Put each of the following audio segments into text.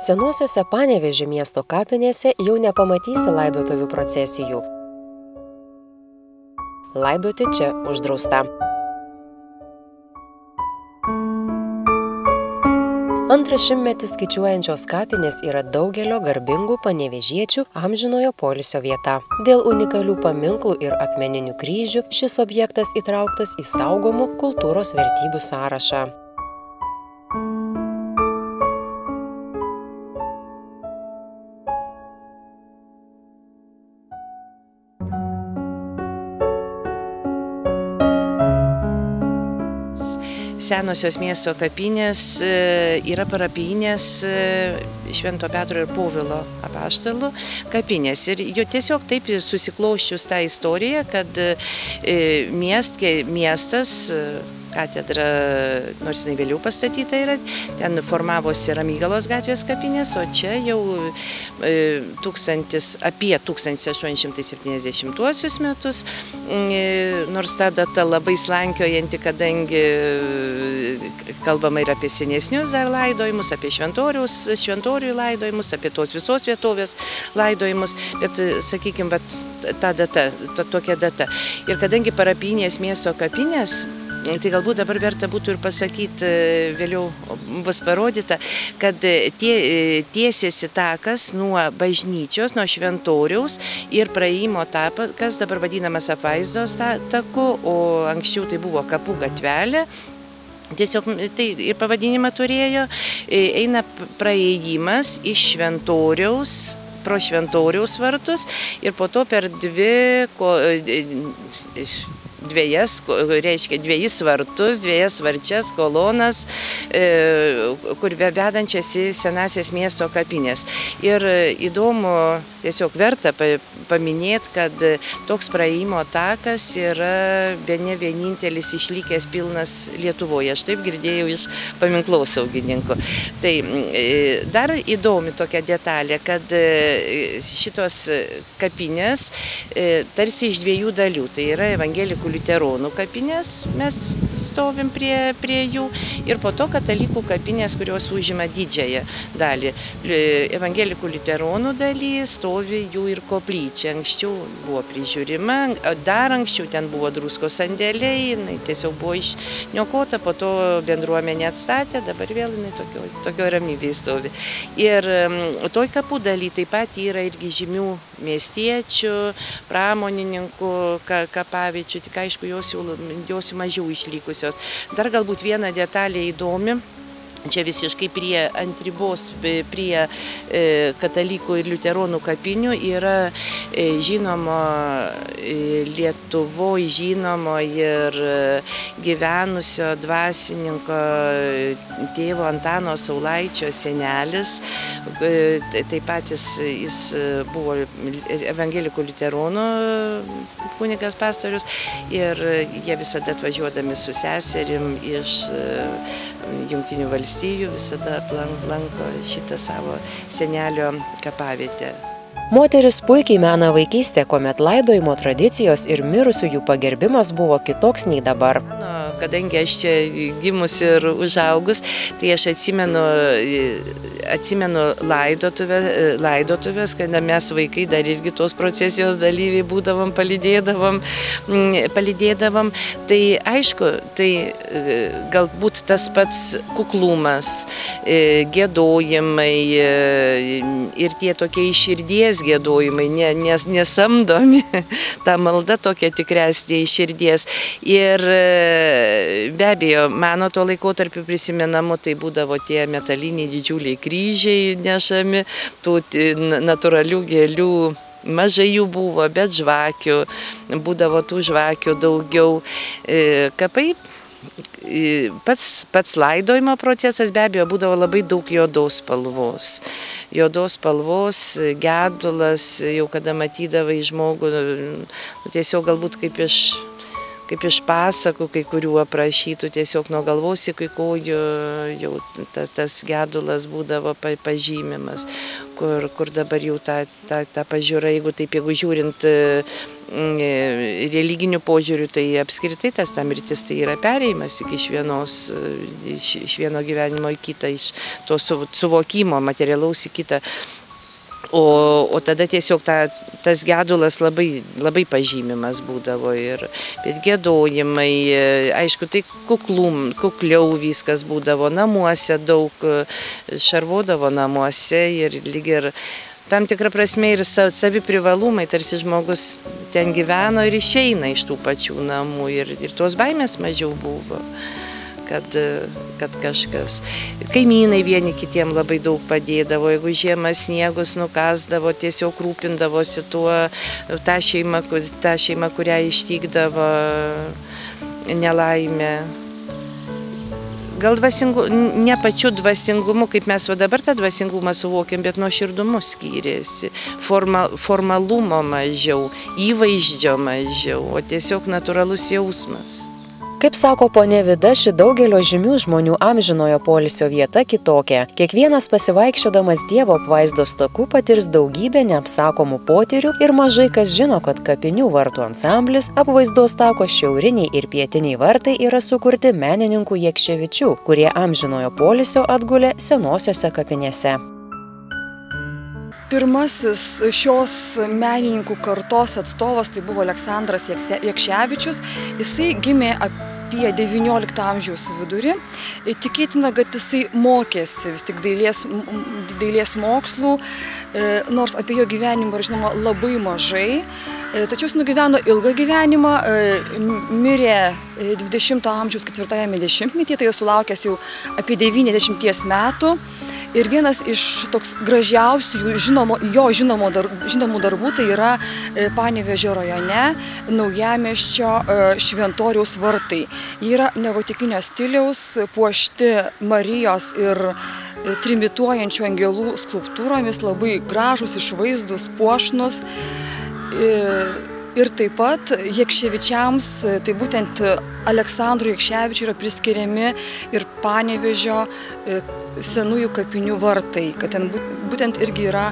Senosiuose Panevėžio miesto kapinėse jau nepamatysi laidotuvių procesijų. Laidoti čia uždrausta. Antras šimtmetis skaičiuojančios kapinės yra daugelio garbingų panevėžiečių amžinojo poilsio vieta. Dėl unikalių paminklų ir akmeninių kryžių šis objektas įtrauktas į saugomų kultūros vertybių sąrašą. Senosios miesto kapinės yra parapijinės Švento Petro ir Povilo apaštalų kapinės. Ir jo tiesiog taip susiklosčius tą istoriją, kad miestas, katedra, nors jinai vėliau pastatyta yra, ten formavosi Ramygalos gatvės kapinės, o čia jau apie 1870 metus, nors ta data labai slankiojanti, kadangi kalbama ir apie senesnius dar laidojimus, apie šventorių laidojimus, apie tos visos vietovės laidojimus, bet, sakykime, ta data, tokia data. Ir kadangi parapijinės miesto kapinės, tai galbūt dabar verta būtų ir pasakyti, vėliau bus parodyta, kad tiesėsi takas nuo bažnyčios, nuo šventoriaus ir praėjimo takas, dabar vadinamas apvaizdos taku, o anksčiau tai buvo kapų gatvelė. Tiesiog tai ir pavadinimą turėjo, eina praėjimas iš šventoriaus, pro šventoriaus vartus ir po to per dviejus vartus, dviejas varčias, kolonas, kur vedančias į senasias miesto kapinės. Ir įdomu, tiesiog verta paminėti, kad toks praėjimo takas yra bene vienintelis išlikęs pilnas Lietuvoje. Aš taip girdėjau iš paminklausaugininko. Tai dar įdomi tokia detalė, kad šitos kapinės tarsi iš dviejų dalių. Tai yra evangelikų liuteronų kapinės, mes stovim prie jų, ir po to katalikų kapinės, kurios užima didžiąją dalį. Evangelikų liuteronų daly stovi jų ir koplyčia. Anksčiau buvo prižiūrima, dar anksčiau ten buvo druskos sandėliai, tiesiog buvo išniokota, po to bendruomenė atstatė, dabar vėl tokio ramybėje stovi. Ir toj kapų daly taip pat yra irgi žymių miestiečių, pramonininkų kapaviečių, tik aišku, jos mažiau išlikusios. Dar galbūt viena detalė įdomi. Čia visiškai ant ribos prie katalikų ir liuteronų kapinių yra Lietuvoje žinomo ir gyvenusio dvasininko tėvo Antano Saulaičio senelis. Taip pat jis buvo evangelikų liuteronų kunigas pastorius ir jie visada atvažiuodami su seserim iš Jungtinių valstijų visada lanko šitą savo senelio kapavietę. Moteris puikiai mena vaikystę, kuomet laidojimo tradicijos ir mirusiųjų pagerbimas buvo kitoks nei dabar. Kadangi aš čia gimus ir užaugus, tai aš atsimenu laidotuvės, kada mes vaikai dar irgi tos procesijos dalyviai būdavom, palydėdavom. Tai aišku, tai galbūt tas pats kuklumas, giedojimai ir tie tokie iš širdies giedojimai, nesamdomi, ta malda tokia tikresnė iš širdies. Ir be abejo, mano tuo laikotarpiu prisimenamu, tai būdavo tie metaliniai didžiuliai kryžiai nešami, tų natūralių gėlių. Mažai jų buvo, bet žvakių, būdavo tų žvakių daugiau. Kapai, pats laidojimo procesas be abejo būdavo labai daug juodos spalvos. Juodos spalvos, gedulas, jau kada matydavai žmogų, tiesiog galbūt kaip iš kaip iš pasakų, kai kurių aprašytų, tiesiog nuo galvos iki kojų jau tas gedulas būdavo pažymimas, kur dabar jau ta pažiūra, jeigu žiūrint religinių požiūrių, tai apskritai ta mirtis tai yra perėjimas iš vieno gyvenimo į kitą, iš to suvokimo materialaus į kitą. O tada tiesiog tas gedulas labai pažymimas būdavo bet giedojimai, aišku, tai kukliau viskas būdavo namuose, daug šarvodavo namuose ir lyg ir tam tikrą prasme ir savi privalumai, tarsi žmogus ten gyveno ir išeina iš tų pačių namų ir tos baimės mažiau buvo. Kad kažkas. Kaimynai vieni kitiem labai daug padėdavo, jeigu žiemą sniegus nukasdavo, tiesiog rūpindavosi tą šeimą, kurią ištikdavo nelaimė. Gal ne pačiu dvasingumu, kaip mes dabar tą dvasingumą suvokiam, bet nuoširdumu skyrėsi. Formalumo mažiau, įvaizdžio mažiau, o tiesiog natūralus jausmas. Kaip sako ponia Vida, ši daugelio žymių žmonių amžinojo poilsio vieta kitokia. Kiekvienas pasivaikščiodamas Dievo apvaizdos taku patirs daugybę neapsakomų potyrių ir mažai kas žino, kad kapinių vartų ansamblis apvaizdos tako šiauriniai ir pietiniai vartai yra sukurti menininkų Jekševičių, kurie amžinojo poilsio atgulė senosiose kapinėse. Pirmasis šios menininkų kartos atstovas tai buvo Aleksandras Jekševičius. Jisai gimė apie 19 amžiaus vidurį. Tikėtina, kad jisai mokėsi vis tik dailės mokslų, nors apie jo gyvenimą yra žinoma labai mažai. Tačiau jis nugyveno ilgą gyvenimą, mirė 20 amžiaus 4-ame dešimtmetyje, tai jau sulaukęs jau apie 90 metų. Ir vienas iš toks gražiausių jo žinomų darbų tai yra Panevėžio rajone Naujamiesčio Šventoriaus vartai. Jie yra negotikinio stiliaus, puošti Marijos ir trimituojančių angelų skulptūromis, labai gražūs, išvaizdūs, puošnus. Ir taip pat Jekševičiams, tai būtent Aleksandrui Jekševičiui yra priskiriami ir Panevėžio senųjų kapinių vartai, kad ten būtent irgi yra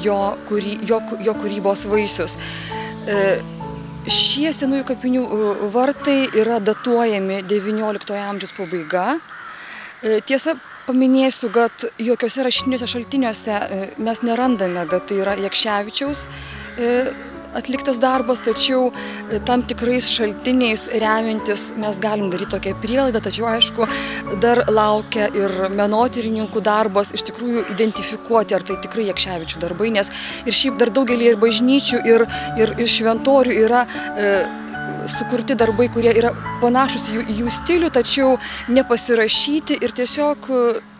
jo kūrybos vaisius. Šie senųjų kapinių vartai yra datuojami XIX amžiaus pabaiga. Tiesa, paminėsiu, kad jokiuose rašytiniuose šaltiniuose mes nerandame, kad tai yra Jekševičiaus atliktas darbas, tačiau tam tikrais šaltiniais remiantis mes galim daryti tokią prielaidą, tačiau aišku, dar laukia ir menotyrininkų darbas iš tikrųjų identifikuoti, ar tai tikrai Jekševičių darbai, nes ir šiaip dar daugelį ir bažnyčių, ir šventorių yra sukurti darbai, kurie yra panašus į jų stilių, tačiau nepasirašyti ir tiesiog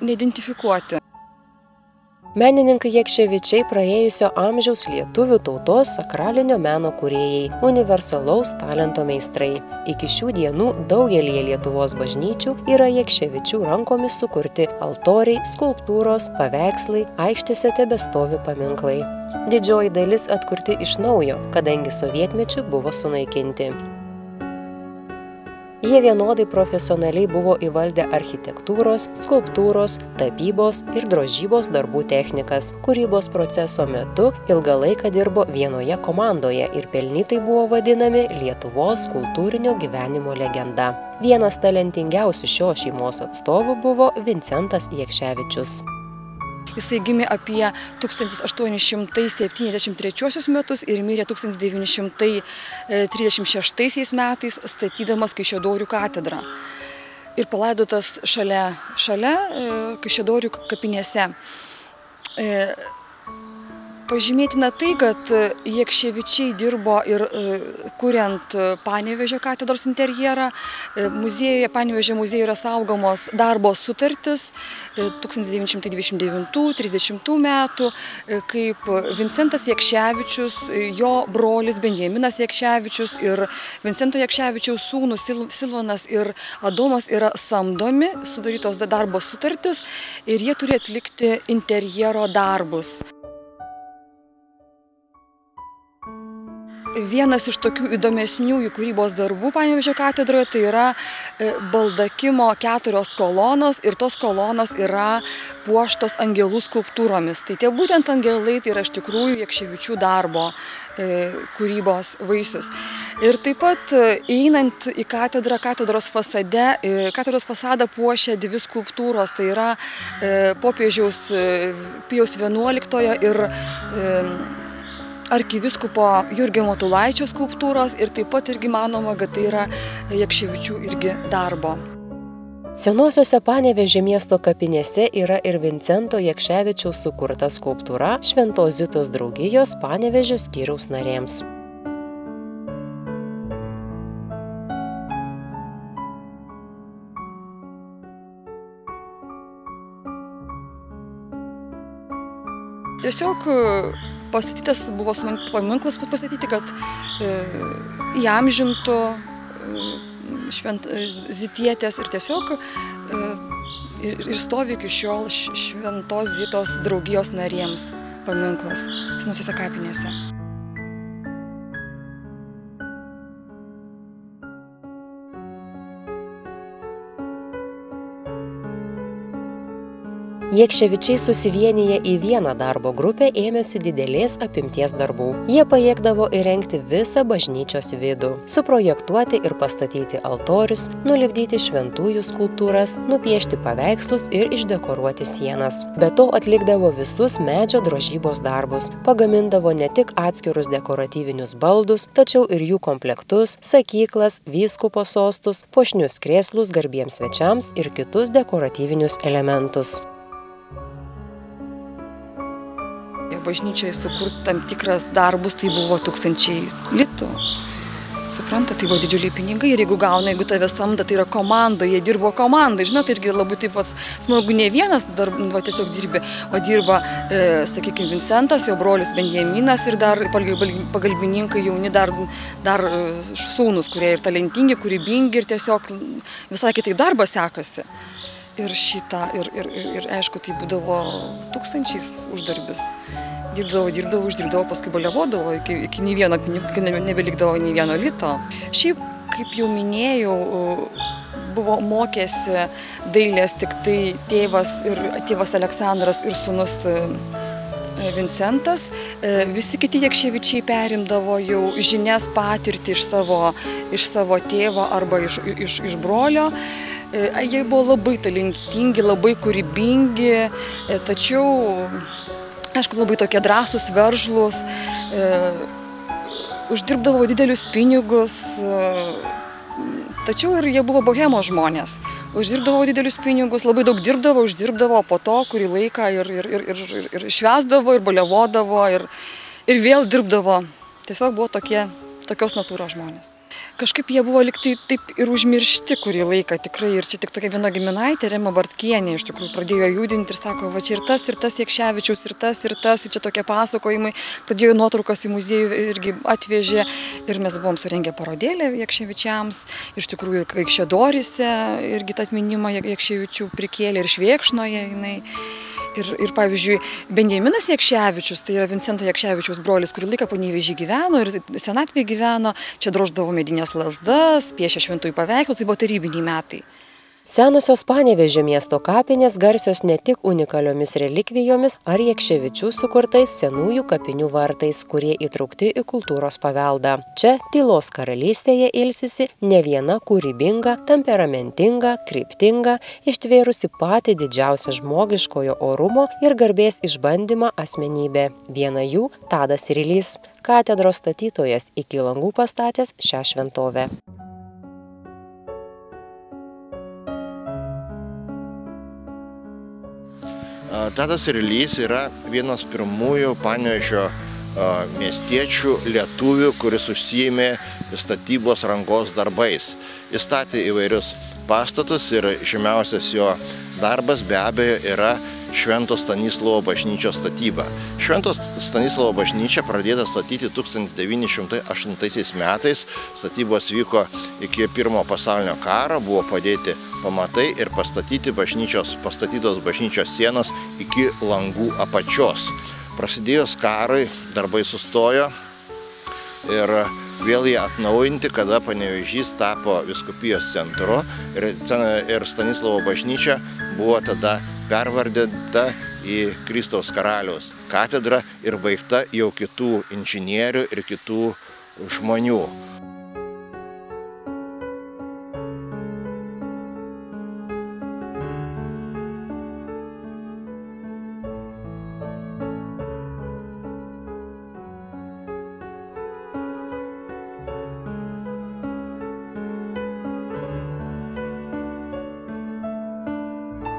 neidentifikuoti. Menininkai Jekševičiai praėjusio amžiaus lietuvių tautos sakralinio meno kūrėjai, universalaus talento meistrai. Iki šių dienų daugelyje Lietuvos bažnyčių yra Jekševičių rankomis sukurti altoriai, skulptūros, paveikslai, aikštėse tebestovi paminklai. Didžioji dalis atkurti iš naujo, kadangi sovietmečiu buvo sunaikinti. Jie vienodai profesionaliai buvo įvaldę architektūros, skulptūros, tapybos ir drožybos darbų technikas. Kūrybos proceso metu ilgą laiką dirbo vienoje komandoje ir pelnytai buvo vadinami Lietuvos kultūrinio gyvenimo legenda. Vienas talentingiausių šios šeimos atstovų buvo Vincentas Jekševičius. Jisai gimė apie 1873 metus ir mirė 1936 metais, statydamas Kaišiadorių katedrą. Ir palaidotas šalia Kaišiadorių kapinėse. Pažymėtina tai, kad Jekševičiai dirbo ir kuriant Panevėžio katedros interjerą. Panevėžio muziejuje yra saugomos darbo sutartis 1929–30 metų, kaip Vincentas Jekševičius, jo brolis Benjaminas Jekševičius ir Vincento Jekševičiaus sūnus Silvanas ir Adomas yra samdomi, sudarytos darbo sutartis ir jie turi atlikti interjero darbus. Vienas iš tokių įdomesnių kūrybos darbų Panevėžio katedroje tai yra baldakimo 4 kolonos ir tos kolonos yra puoštos angelų skulptūromis. Tai tie būtent angelai tai yra iš tikrųjų Jakševičių darbo kūrybos vaisius. Ir taip pat einant į katedrą, katedros fasadą puošia 2 skulptūros, tai yra popiežiaus Pijaus XI ir arkivyskupo Jurgio Matulaičio skulptūros ir taip pat irgi manoma, kad tai yra Jakševičių irgi darbo. Senosiose Panevėžio miesto kapinėse yra ir Vincento Jakševičiaus sukurta skulptūra Šventos Zitos draugijos Panevėžio skyriaus narėms. Tiesiog pastatytas buvo paminklas pastatyti, kad įamžintų Zitietės ir tiesiog ir stovi iki šiol Šventos Zitos draugijos narėms paminklas senosiose kapinėse. Jakševičiai susivienyje į vieną darbo grupę ėmėsi didelės apimties darbų. Jie pajėgdavo įrengti visą bažnyčios vidų, suprojektuoti ir pastatyti altorius, nulipdyti šventųjų skulptūras, nupiešti paveikslus ir išdekoruoti sienas. Be to atlikdavo visus medžio drožybos darbus, pagamindavo ne tik atskirus dekoratyvinius baldus, tačiau ir jų komplektus, sakyklas, vyskupo sostus, puošnius krėslus garbiems svečiams ir kitus dekoratyvinius elementus. Bažnyčioje sukurt tam tikras darbus, tai buvo 1000 litų. Suprantate, tai buvo didžiuliai pinigai ir jeigu tave samdo, tai yra komanda, jie dirbo komandai. Žinot, irgi labai taip smagu, ne vienas tiesiog dirbi, o dirba, sakykime, Vincentas, jo brolis Benjaminas ir dar pagalbininkai jauni, dar sūnus, kurie ir talentingi, kūrybingi ir tiesiog visai kitaip darbas sekasi. Ir aišku, tai būdavo 1000 uždarbis. Dirbdavo, uždirbdavo, paskui baliavodavo, iki nebelikdavo nei vieno lito. Šiaip, kaip jau minėjau, buvo mokėsi dailės tik tai tėvas Aleksandras ir sūnus Vincentas. Visi kiti Jakševičiai perimdavo jau žinias, patirtį iš savo tėvo arba iš brolio. Jie buvo labai talentingi, labai kūrybingi, tačiau, aišku, labai tokie drąsūs, veržlūs, uždirbdavo didelius pinigus, tačiau ir jie buvo bohemos žmonės. Uždirbdavo didelius pinigus, labai daug dirbdavo, uždirbdavo, po to kurį laiką ir švęsdavo, ir baliavodavo, ir vėl dirbdavo. Tiesiog buvo tokios natūros žmonės. Kažkaip jie buvo lyg tai taip ir užmiršti kurį laiką tikrai. Ir čia tik tokia viena giminaitė, Rema Bartkienė, iš tikrųjų pradėjo judinti ir sako, va čia ir tas Jakševičiaus, ir tas, ir čia tokie pasakojimai. Pradėjo nuotraukas į muziejų irgi atvežė ir mes buvom surengę parodėlę Jakševičiams. Iš tikrųjų, Kaišiadoryse irgi tą atminimą Jakševičių prikėlė ir Švėkšnoje jinai. Ir pavyzdžiui, Benjaminas Jakševičius, tai yra Vincento Jakševičiaus brolis, kurį laiką Panevėžy gyveno ir senatvėje gyveno, čia droždavo medinės lazdas, piešė šventųjų paveikslus, tai buvo tarybiniai metai. Senosios Panevėžio miesto kapinės garsios ne tik unikaliomis relikvijomis ar Jakševičių sukurtais senųjų kapinių vartais, kurie įtraukti į kultūros paveldą. Čia tylos karalystėje ilsisi ne viena kūrybinga, temperamentinga, kryptinga, ištvėrusi patį didžiausią žmogiškojo orumo ir garbės išbandymą asmenybė. Viena jų Tadas Rilys, katedros statytojas, iki langų pastatęs šią šventovę. Tadas Rilys yra vienas pirmųjų Panevėžio miestiečių lietuvių, kuris užsiėmė statybos rangos darbais. Jis statė įvairius pastatus ir žymiausias jo darbas be abejo yra Švento Stanislovo bažnyčios statyba. Švento Stanislovo bažnyčia pradėta statyti 1908 metais. Statybos vyko iki Pirmojo pasaulinio karo, buvo padėti pamatai ir pastatytos bažnyčios sienos iki langų apačios. Prasidėjus karui darbai sustojo, ir vėl jie atnaujinti, kada Panevėžys tapo vyskupijos centru ir Stanislovo bažnyčia buvo tada pervardinta į Kristaus karaliaus katedrą ir baigta jau kitų inžinierių ir kitų žmonių.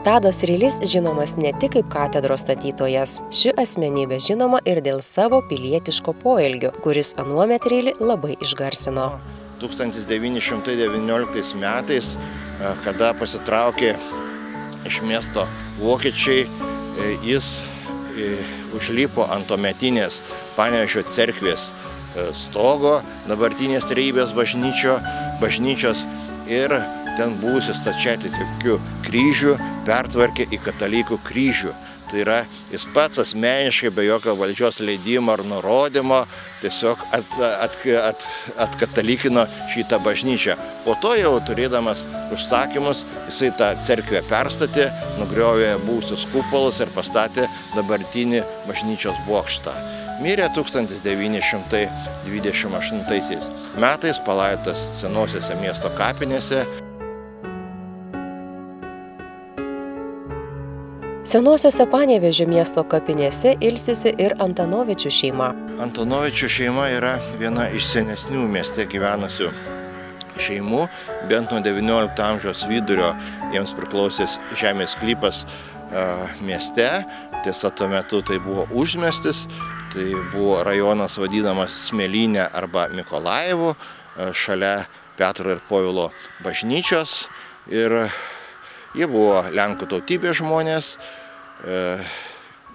Tadas Rylys žinomas ne tik kaip katedros statytojas. Ši asmenybė žinoma ir dėl savo pilietiško poelgio, kuris anuomet Rylį labai išgarsino. 1919 metais, kada pasitraukė iš miesto vokiečiai, jis užlipo ant tuometinės Panevėžio cerkvės stogo, dabartinės Trejybės bažnyčios ir ten buvusi stačiatikių kryžių pertvarkė į katalikų kryžių. Tai yra, jis pats asmeniškai be jokio valdžios leidimo ar nurodymo tiesiog atkatalikino šitą bažnyčią. Po to jau turėdamas užsakymus, jisai tą cerkvę perstatė, nugriovė buvusius kupolus ir pastatė dabartinį bažnyčios bokštą. Mirė 1928 metais, palaidotas senosiose miesto kapinėse. Senosiose Panevėžio miesto kapinėse ilsisi ir Antanovičių šeima. Antanovičių šeima yra viena iš senesnių mieste gyvenusių šeimų. Bent nuo XIX amžiaus vidurio jiems priklausęs žemės sklypas mieste. Tiesa, tuo metu tai buvo užmiestis, tai buvo rajonas vadinamas Smėlynė arba Mikolajevų, šalia Petro ir Povilo bažnyčios. Ir jie buvo lenkų tautybės žmonės,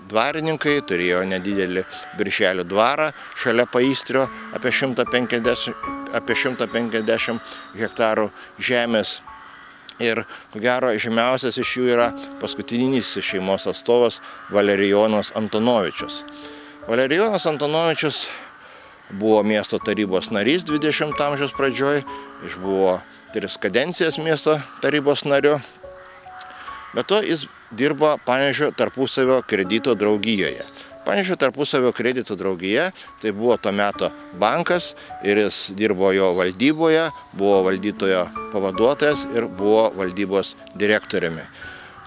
dvarininkai, turėjo nedidelį Birželio dvarą šalia Paistrio, apie 150 hektarų žemės. Ir, ko gero, žymiausias iš jų yra paskutinis šeimos atstovas Valerijonas Antonovičius. Valerijonas Antonovičius buvo miesto tarybos narys 20 amžiaus pradžioj, jis buvo 3 kadencijas miesto tarybos nariu. Be to jis dirbo Panevėžio tarpusavio kredito draugijoje. Panevėžio tarpusavio kredito draugija tai buvo to meto bankas ir jis dirbo jo valdyboje, buvo valdytojo pavaduotojas ir buvo valdybos direktoriumi.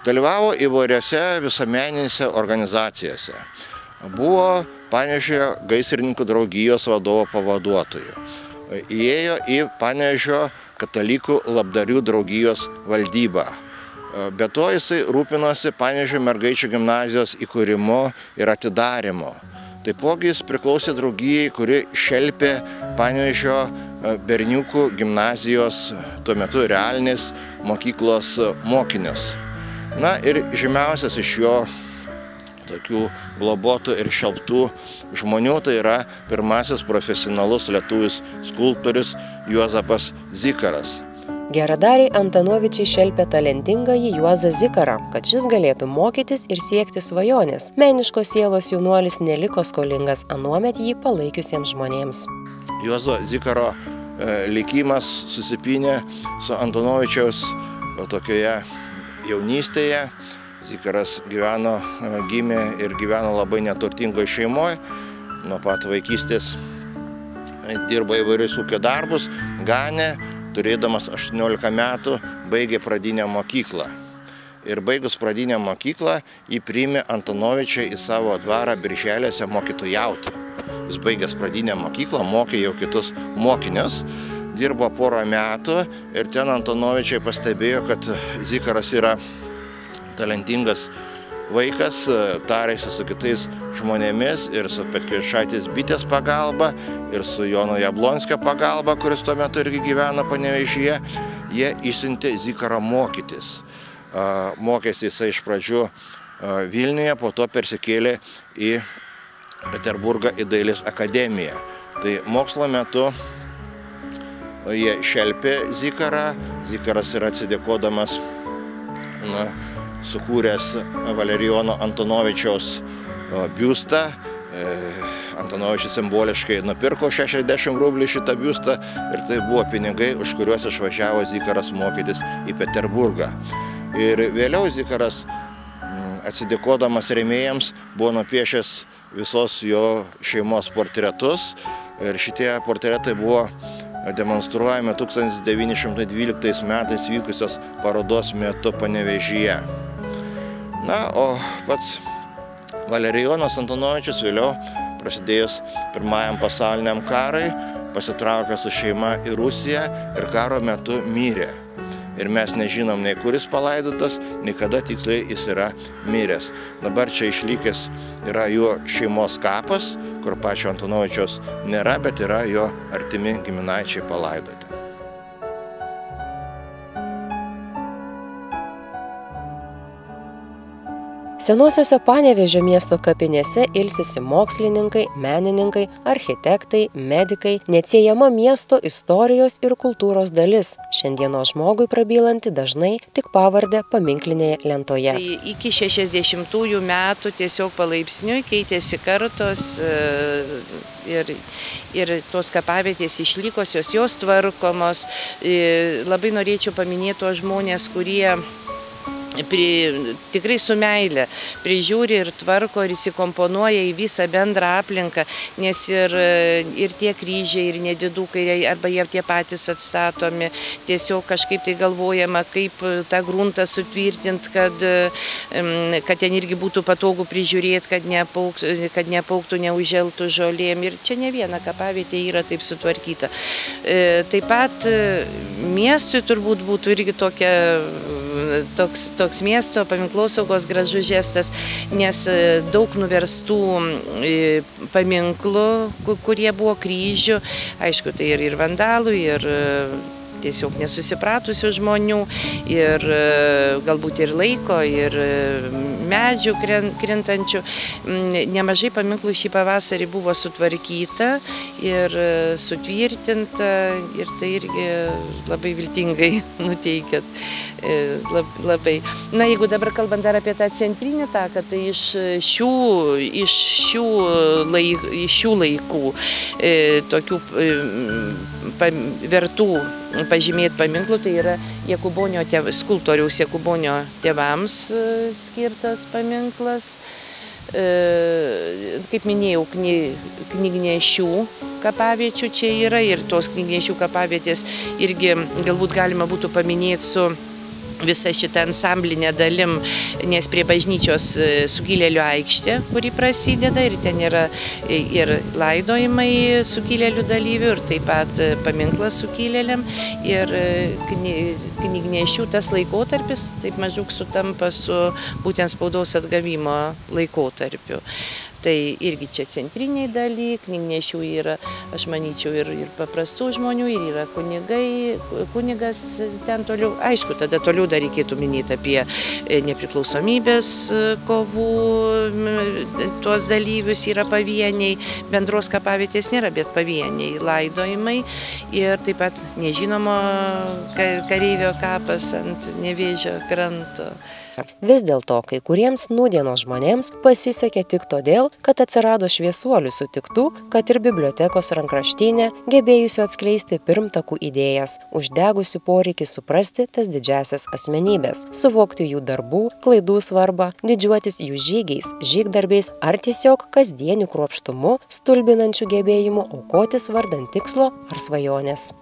Dalyvavo įvairiose visuomeninėse organizacijose. Buvo Panevėžio gaisrininkų draugijos vadovo pavaduotoju. Įėjo į Panevėžio katalikų labdarių draugijos valdybą. Be to jisai rūpinosi Panevėžio mergaičių gimnazijos įkūrimo ir atidarimo. Taipogi jis priklausė draugijai, kuri šelpė Panevėžio berniukų gimnazijos, tuo metu realinės mokyklos mokinius. Na ir žymiausias iš jo tokių globotų ir šelptų žmonių tai yra pirmasis profesionalus lietuvis skulptorius Juozapas Zikaras. Geradariai Antanovičiai šelpė talentingąjį Juozą Zikarą, kad šis galėtų mokytis ir siekti svajonės. Meniškos sielos jaunuolis neliko skolingas anuomet jį palaikiusiems žmonėms. Juozo Zikaro likimas susipynė su Antonovičiaus tokioje jaunystėje. Zikaras gimė ir gyveno labai neturtingoje šeimoje. Nuo pat vaikystės dirbo įvairius ūkio darbus, ganė. Turėdamas 18 metų, baigė pradinę mokyklą. Ir baigus pradinę mokyklą, jį priėmė Antonovičiai į savo dvarą Birželėse mokytojauti. Jis baigęs pradinę mokyklą, mokė jau kitus mokinius, dirbo porą metų ir ten Antonovičiai pastebėjo, kad Zikaras yra talentingas vaikas, tarėsi su kitais žmonėmis ir su Petkevičaitės bitės pagalba ir su Jono Jablonskio pagalba, kuris tuo metu irgi gyveno Panevėžyje, jie išsiuntė Zikarą mokytis. Mokėsi jisai iš pradžių Vilniuje, po to persikėlė į Peterburgą į Dailės akademiją. Tai mokslo metu jie šelpė Zikarą, Zikaras yra atsidėkodamas sukūręs Valerijono Antonovičiaus biustą Antonovičius simboliškai nupirko 60 rublių šitą biustą ir tai buvo pinigai, už kuriuos išvažiavo Zikaras mokytis į Peterburgą. Ir vėliau Zikaras, atsidėkodamas rėmėjams, buvo nupiešęs visos jo šeimos portretus ir šitie portretai buvo demonstruojami 1912 metais vykusios parodos metu Panevėžyje. Na, o pats Valerijonas Antonovičius vėliau, prasidėjus Pirmajam pasauliniam karui, pasitraukė su šeima į Rusiją ir karo metu mirė. Ir mes nežinom nei kuris palaidotas, nei kada tiksliai jis yra miręs. Dabar čia išlikęs yra jo šeimos kapas, kur pačio Antonovičiaus nėra, bet yra jo artimi giminaičiai palaidoti. Senosiuose Panevėžio miesto kapinėse ilsisi mokslininkai, menininkai, architektai, medikai, neatsiejama miesto istorijos ir kultūros dalis. Šiandienos žmogui prabylanti dažnai tik pavardę paminklinėje lentoje. Iki 60-ųjų metų tiesiog palaipsniui keitėsi kartos ir tos kapavietės išlikusios, jos tvarkomos. Labai norėčiau paminėti tuos žmonės, kurie tikrai su meile prižiūri ir tvarko ir įsikomponuoja į visą bendrą aplinką, nes ir tie kryžiai, ir nedidukai, arba jie tie patys atstatomi, tiesiog kažkaip tai galvojama, kaip tą gruntą sutvirtinti, kad ten irgi būtų patogu prižiūrėti, kad nepauktų, neužželtų žolėm. Ir čia ne viena kapavietė yra taip sutvarkyta. Taip pat miestui turbūt būtų irgi toks miesto paminklausagos gražus žestas, nes daug nuverstų paminklų, kurie buvo kryžių, aišku, tai ir vandalų, ir tiesiog nesusipratusių žmonių, ir galbūt ir laiko, ir medžių krintančių. Nemažai paminklų šį pavasarį buvo sutvarkyta ir sutvirtinta, ir tai irgi labai viltingai nuteikia. Labai. Na, jeigu dabar kalbant dar apie tą centrinį taką, tai iš šių laikų tokių vertų pažymėti paminklų, tai yra skulptoriaus Jakubonio tėvams skirtas paminklas. Kaip minėjau, knygnešių kapaviečių čia yra, ir tos knygnešių kapavietės irgi galbūt galima būtų paminėti su visa šitą ansamblinę dalim, nes prie bažnyčios sukilėlių aikštė, kuri prasideda, ir ten yra ir laidojimai sukilėlių dalyvių, ir taip pat paminklas sukilėliam, ir knygnešių tas laikotarpis taip maždaug sutampa su būtent spaudos atgavimo laikotarpiu. Tai irgi čia centriniai daly, knygnešių yra, aš manyčiau, ir paprastų žmonių, ir yra kunigas ten toliau. Aišku, tada toliau dar reikėtų minėti apie nepriklausomybės kovų, tuos dalyvius yra pavieniai, bendros kapavietės nėra, bet pavieniai laidojimai, ir taip pat nežinomo kareivio kapas ant Nevėžio kranto. Vis dėlto kai kuriems nūdienos žmonėms pasisekė tik todėl, kad atsirado šviesuolių sutiktų, kad ir bibliotekos rankraštyne gebėjusių atskleisti pirmtakų idėjas, uždegusių poreikį suprasti tas didžiasias asmenybės, suvokti jų darbų, klaidų svarbą, didžiuotis jų žygiais, žygdarbiais ar tiesiog kasdieniu kruopštumu, stulbinančių gebėjimų aukotis vardan tikslo ar svajonės.